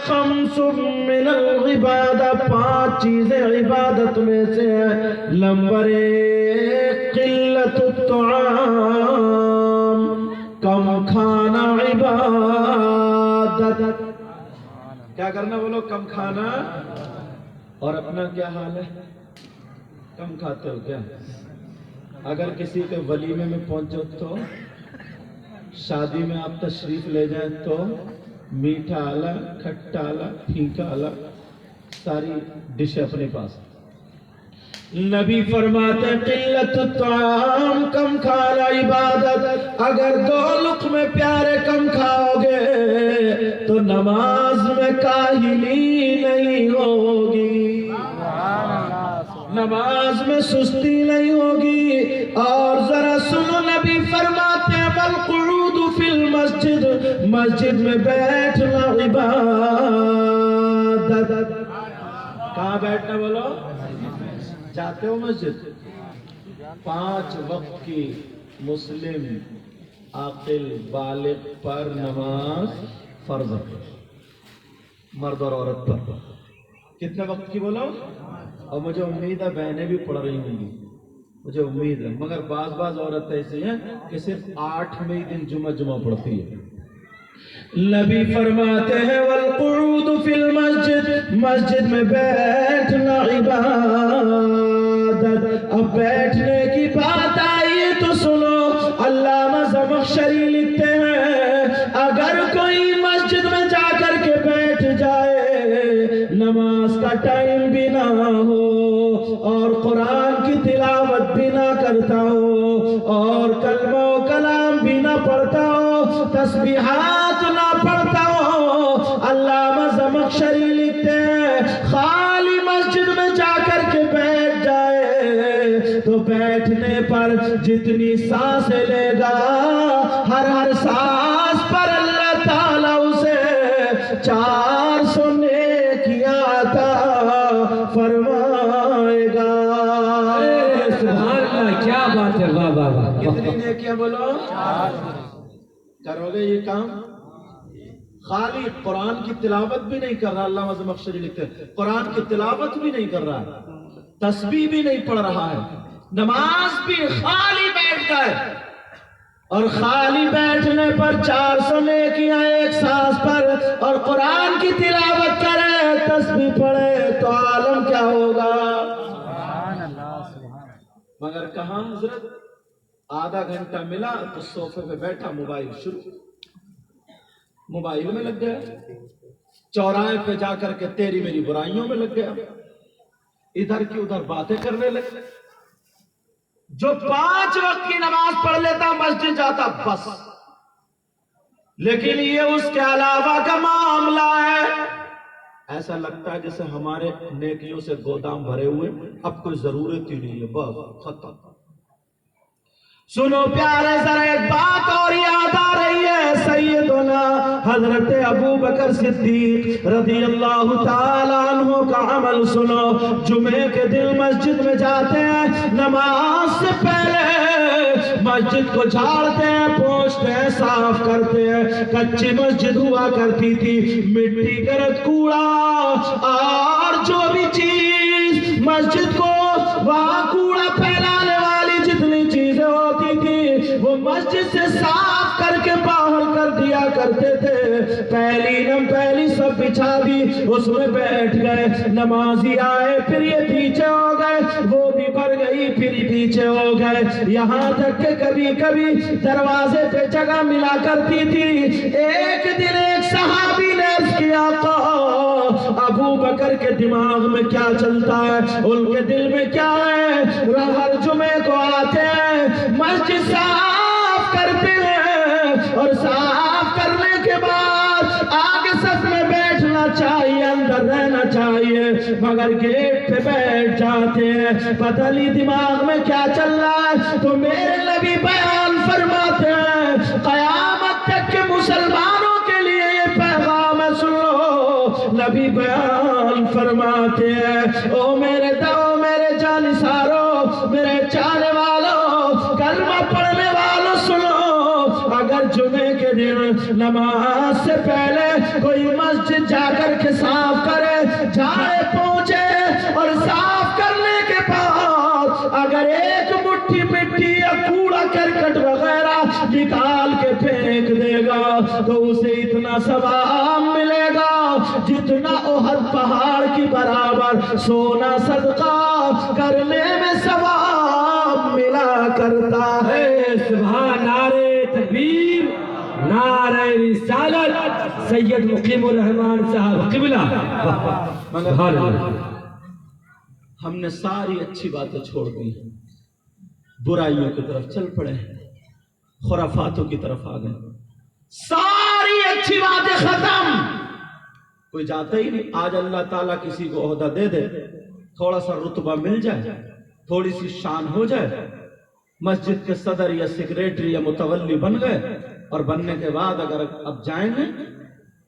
خمس من العبادہ، 5 چیزیں عبادت میں سے ہیں۔ نمبر 1 قلت الطعام، کم کھانا عبادت۔ کیا کرنا بولو؟ کم کھانا۔ اور اپنا کیا حال ہے؟ کم کھاتے ہو کیا؟ اگر کسی کے ولیمے میں پہنچو تو، شادی میں آپ تشریف لے جائیں تو میٹھا آلہ، کھٹا آلہ، پھیکا آلہ، ساری ڈش اپنے پاس۔ نبی فرماتے ہیں قلت الطعام، کم کھانا عبادت۔ اگر 2 لقمے پیارے کم کھاؤ گے تو نماز میں کاہلی نہیں ہوگی، نماز میں سستی نہیں ہوگی۔ اور ذرا سنو، نبی فرماتے ہیں والقعود فی المسجد، مسجد میں بیٹھنا عبادت۔ کہاں بیٹھنا بولو؟ جاتے ہو مسجد؟ 5 وقت کی مسلم عاقل بالغ پر نماز فرض ہے، مرد اور عورت پر۔ کتنے وقت کی بولو؟ اور مجھے امید ہے بہنیں بھی پڑھ رہی ہوں گی، مجھے امید ہے، مگر بعض عورتیں ایسی ہیں کہ صرف 8ویں دن جمعہ پڑھتی ہے۔ نبی فرماتے ہیں والقعود فی المسجد، مسجد میں بیٹھنا عبادت۔ اب بیٹھنے کی بات آئی تو سنو، علامہ زمخشری لکھتے ہیں اگر کوئی مسجد میں جا کر کے بیٹھ جائے، نماز کا ٹائم بھی نہ ہو اور قرآن کی تلاوت بھی نہ کرتا ہو اور کلمہ و کلام بھی نہ پڑھتا ہو، تسبیحات نہ پڑھتا ہو، علامہ زمخشری لکھتے ہیں خالی مسجد میں جا کر کے بیٹھ جائے تو بیٹھنے پر جتنی سانسیں لے گا، ہر سانس پر اللہ تعالیٰ اسے 400 نیکیاں عطا فرمائے گا۔ سبحان اللہ، کیا بات ہے، واہ واہ واہ۔ کتنی نیکیاں بولو؟ کرو گے یہ کام؟ خالی قرآن کی تلاوت بھی نہیں کر رہا، علامہ زمخشری لکھتے ہیں قرآن کی تلاوت بھی نہیں کر رہا ہے، تسبیح بھی نہیں پڑھ رہا ہے، نماز بھی خالی بیٹھتا ہے، اور خالی بیٹھنے پر 400 نیکیاں 1 سانس پر، اور قرآن کی تلاوت کرے، تسبیح پڑھے تو عالم کیا ہوگا؟ مگر کہاں حضرت؟ آدھا گھنٹہ ملا تو صوفے پہ بیٹھا، موبائل شروع، موبائل میں لگ گیا، چوراہے پہ جا کر کے تیری میری برائیوں میں لگ گیا، ادھر کی ادھر باتیں کرنے لگے۔ جو 5 وقت کی نماز پڑھ لیتا مسجد جاتا بس، لیکن یہ اس کے علاوہ کا معاملہ ہے، ایسا لگتا ہے جیسے ہمارے نیکیوں سے گودام بھرے ہوئے، اب کوئی ضرورت ہی نہیں ہے، بس ختم۔ سنو پیارے، ذرا ایک بات اور یاد آ رہی ہے، سیدنا حضرت ابو بکر صدیق رضی اللہ تعالیٰ عنہ کا عمل سنو۔ جمعے کے دن مسجد میں جاتے ہیں، نماز سے پہلے مسجد کو جھاڑتے ہیں، پوچھتے ہیں، صاف کرتے ہیں۔ کچی مسجد ہوا کرتی تھی، مٹی گرد کوڑا اور جو بھی چیز مسجد کو وہاں کوڑا پھیلانے والی جتنی چیزیں ہوتی تھی وہ مسجد سے صاف کر کے باہر کر دیا کرتے تھے۔ پہلی سب بچھا دی، اس میں بیٹھ گئے، نمازی آئے پھر یہ پیچھے ہو گئے، وہ بھی بڑھ گئی پھر پیچھے ہو گئے، یہاں تک کہ کبھی کبھی دروازے پہ جگہ ملا کرتی تھی۔ ایک دن ایک صحابی نے عرض کیا ابو بکر کے دماغ میں کیا چلتا ہے، ان کے دل میں کیا ہے؟ ہر جمعے کو آتے ہیں، مسجد صاف کرتے ہیں اور صاف کرنے کے بعد آگے صف میں بیٹھنا چاہیے، اندر رہنا چاہیے، مگر گیٹ پہ بیٹھ جاتے ہیں، پتہ نہیں دماغ میں کیا چل رہا ہے۔ تو میرے نبی بیان فرماتے ہیں قیامت تک کے مسلمانوں کے لیے یہ پیغام ہے، سن لو۔ نبی بیان فرماتے ہیں او میرے جانثاروں، میرے چاہنے والوں، کلمہ پڑھنے والوں، سنو، اگر جمعے کے دن نماز سے پہلے کوئی مسجد جا کر گا تو اسے اتنا ثواب ملے گا جتنا احد پہاڑ کی برابر سونا صدقہ کرنے میں ثواب ملا کرتا ہے۔ سبحان نعرہ تکبیر، نعرہ رسالت، سید مقیم الرحمان صاحب قبلہ۔ سبحان اللہ۔ ہم نے ساری اچھی باتیں چھوڑ دی، برائیوں کی طرف چل پڑے، خرافاتوں کی طرف آ گئے، ساری اچھی باتیں ختم، کوئی جاتا ہی نہیں۔ آج اللہ تعالیٰ کسی کو عہدہ دے دے، تھوڑا سا رتبہ مل جائے، تھوڑی سی شان ہو جائے، مسجد کے صدر یا سیکریٹری یا متولی بن گئے، اور بننے کے بعد اگر اب جائیں گے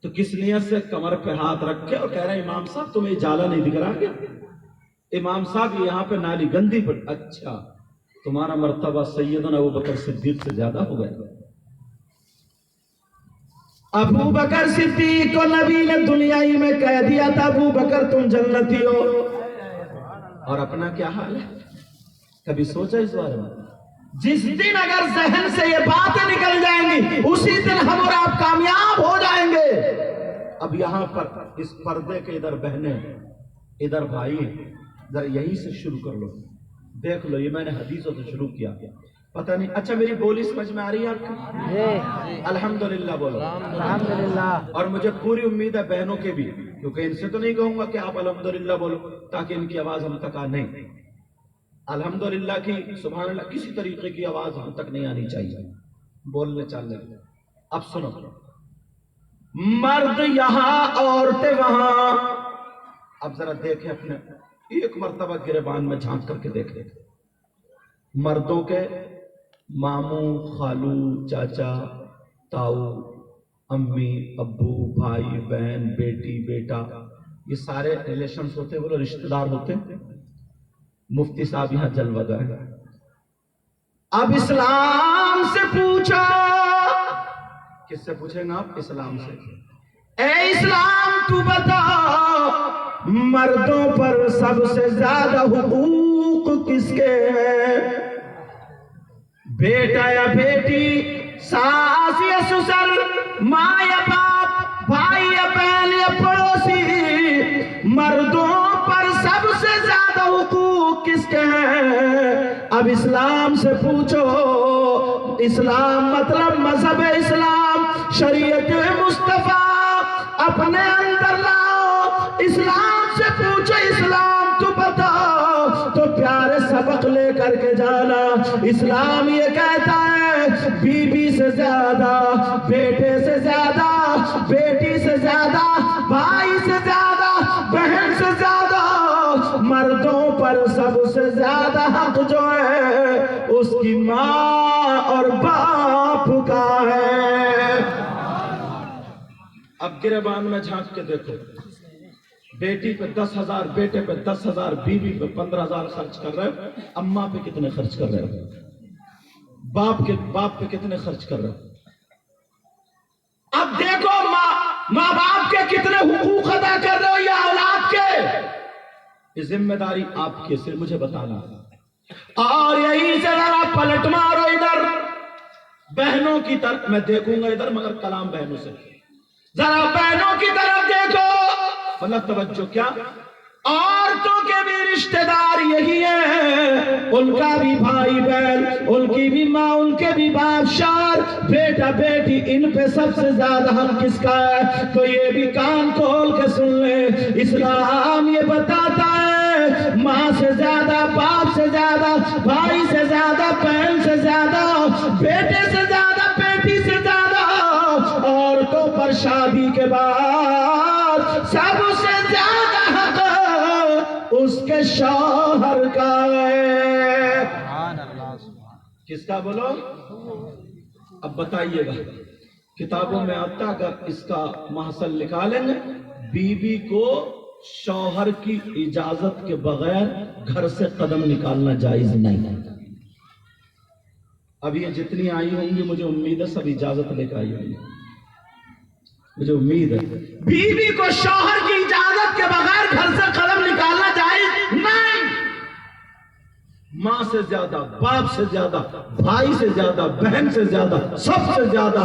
تو کس نیت سے کمر پہ ہاتھ رکھ کے اور کہہ رہے ہیں امام صاحب تمہیں اجالہ نہیں دکھ رہا کیا؟ امام صاحب یہاں پہ نالی گندی پڑ، اچھا تمہارا مرتبہ سیدنا ابوبکر صدیق سے زیادہ ہو گیا۔ ابو بکر صدیق کو نبی نے دنیائی میں کہہ دیا تھا ابو بکر تم جنتی ہو، اور اپنا کیا حال ہے؟ کبھی سوچا اس بارے میں؟ جس دن اگر ذہن سے یہ باتیں نکل جائیں گی اسی دن ہم اور آپ کامیاب ہو جائیں گے۔ اب یہاں پر اس پردے کے ادھر بہنیں ادھر بھائی، ذرا یہیں سے شروع کر لو، دیکھ لو، یہ میں نے حدیثوں سے شروع کیا، پتہ نہیں، اچھا میری بولی سمجھ میں آ رہی ہے آپ کو؟ الحمدللہ بولو الحمدللہ۔ اور مجھے پوری امید ہے بہنوں کے بھی، کیونکہ ان سے تو نہیں کہوں گا کہ آپ الحمدللہ بولو تاکہ ان کی آواز ہم تک آ نہیں، الحمدللہ کی سبحان اللہ کسی طریقے کی آواز ہم تک نہیں آنی چاہیے بولنے چالنے۔ اب سنو، مرد یہاں عورتیں وہاں، اب ذرا دیکھیں اپنے ایک مرتبہ گریبان میں جھانک کر کے دیکھ لیں، مردوں کے ماموں، خالو، چاچا، تاؤ، امی، ابو، بھائی، بہن، بیٹی، بیٹا، یہ سارے ریلیشنز ہوتے ہیں، بولو رشتہ دار ہوتے ہیں۔ مفتی صاحب یہاں جلوہ گر ہے۔ اب اسلام سے پوچھو، کس سے پوچھیں گا آپ؟ اسلام سے۔ اے اسلام تو بتا مردوں پر سب سے زیادہ حقوق کس کے ہیں؟ بیٹا یا بیٹی، ساس یا سسر، ماں یا باپ، بھائی یا بہن یا پڑوسی، مردوں پر سب سے زیادہ حقوق کس کے ہیں؟ اب اسلام سے پوچھو، اسلام مطلب مذہب اسلام، شریعت مصطفیٰ اپنے اندر لاؤ، اسلام سے پوچھو، اسلام تو بتاؤ، تو پیارے سبق لے کر کے جانا۔ اسلام یہ کہتا ہے بیوی سے زیادہ، بیٹے سے زیادہ، بیٹی سے زیادہ، بھائی سے زیادہ، بہن سے زیادہ، مردوں پر سب سے زیادہ حق جو ہے اس کی ماں اور باپ کا ہے۔ اب گریبان میں جھانک کے دیکھو، بیٹی پہ 10,000، بیٹے پہ 10,000، بیوی پہ 15,000 خرچ کر رہے ہو، اماں پہ کتنے خرچ کر رہے ہو؟ باپ پہ کتنے خرچ کر رہے ہو؟ اب دیکھو ماں باپ کے کتنے حقوق ادا کر رہے ہو یا اولاد کے؟ یہ ذمہ داری آپ کی، صرف مجھے بتانا۔ اور یہیں سے ذرا پلٹ مارو ادھر بہنوں کی طرف، میں دیکھوں گا ادھر مگر کلام بہنوں سے، ذرا بہنوں کی طرف دیکھو، مطلب توجہ کیا؟ عورتوں کے بھی رشتہ دار یہی ہیں، ان کا بھی بھائی بہن، ان کی بھی ماں، ان کے بھی باپ، شوہر، بیٹا بیٹی، ان پہ سب سے زیادہ حق کس کا ہے؟ تو یہ بھی کان کھول کے سن لیں، اسلام یہ بتاتا ہے ماں سے زیادہ، باپ سے زیادہ، بھائی سے زیادہ، بہن سے زیادہ، بیٹے سے زیادہ، بیٹی سے زیادہ، عورتوں پر شادی کے بعد سب سے زیادہ حق اس کے شوہر کا ہے۔ کس کا بولو؟ اب بتائیے گا، کتابوں میں آتا اگر اس کا محصل نکالیں گے، بیوی کو شوہر کی اجازت کے بغیر گھر سے قدم نکالنا جائز نہیں ہے۔ اب یہ جتنی آئی ہوں گی مجھے امید ہے سب اجازت لے کے آئی ہوں گی، مجھے امید ہے۔ بیوی کو شوہر کی اجازت کے بغیر گھر سے قدم نکالنا جائز نہیں۔ ماں سے زیادہ، باپ سے زیادہ، بھائی سے زیادہ، بہن سے زیادہ، سب سے زیادہ